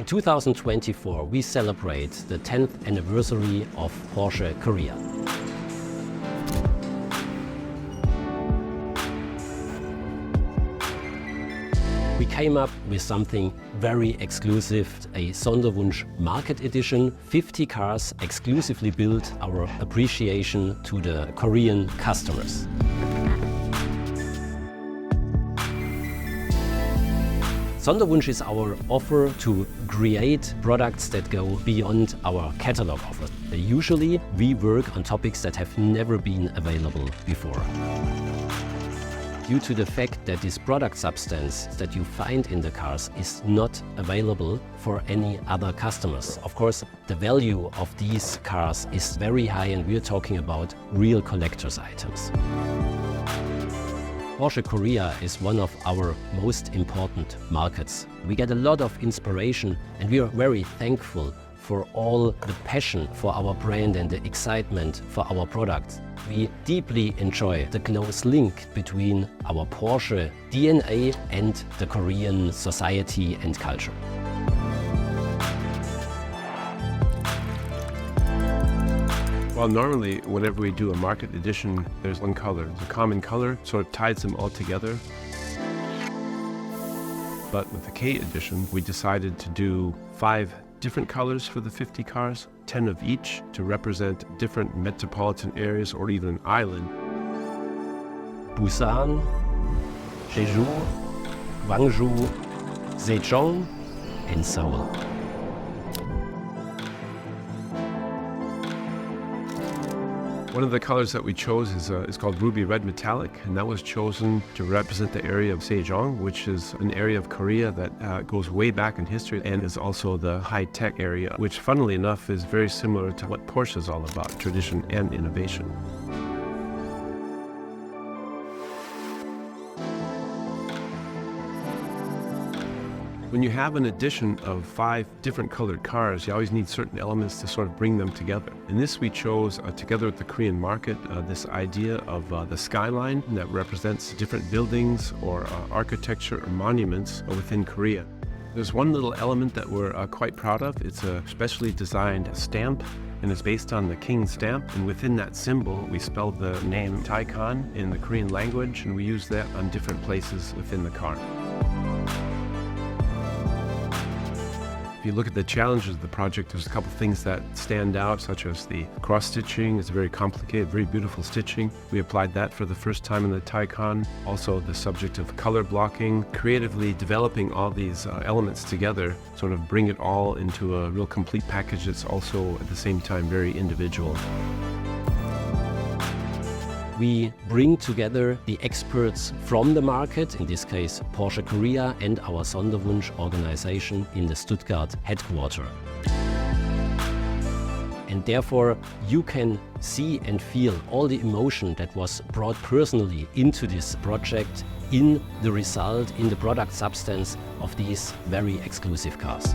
2024, we celebrate the 10th anniversary of Porsche Korea. We came up with something very exclusive, a Sonderwunsch Market Edition. 50 cars exclusively built, our appreciation to the Korean customers. Sonderwunsch is our offer to create products that go beyond our catalog offers. Usually, we work on topics that have never been available before. Due to the fact that this product substance that you find in the cars is not available for any other customers. Of course, the value of these cars is very high, and we're talking about real collector's items. Porsche Korea is one of our most important markets. We get a lot of inspiration, and we are very thankful for all the passion for our brand and the excitement for our products. We deeply enjoy the close link between our Porsche DNA and the Korean society and culture. Well, normally, whenever we do a market edition, there's one color. The common color sort of ties them all together. But with the K edition, we decided to do 5 different colors for the 50 cars, 10 of each to represent different metropolitan areas or even an island. Busan, Jeju, Gwangju, Zhejiang, and Seoul. One of the colors that we chose is called Ruby Red Metallic, and that was chosen to represent the area of Zhejiang, which is an area of Korea that goes way back in history and is also the high-tech area, which funnily enough is very similar to what Porsche is all about, tradition and innovation. When you have an edition of 5 different colored cars, you always need certain elements to sort of bring them together. In this, we chose, together with the Korean market, this idea of the skyline that represents different buildings or architecture or monuments within Korea. There's one little element that we're quite proud of. It's a specially designed stamp, and it's based on the king's stamp. And within that symbol, we spelled the name Taycan in the Korean language, and we use that on different places within the car. If you look at the challenges of the project, there's a couple things that stand out, such as the cross-stitching. It's very complicated, very beautiful stitching. We applied that for the first time in the Taycan. Also, the subject of color blocking, creatively developing all these elements together, sort of bring it all into a real complete package that's also at the same time very individual. We bring together the experts from the market, in this case Porsche Korea, and our Sonderwunsch organization in the Stuttgart headquarters. And therefore you can see and feel all the emotion that was brought personally into this project in the result, in the product substance of these very exclusive cars.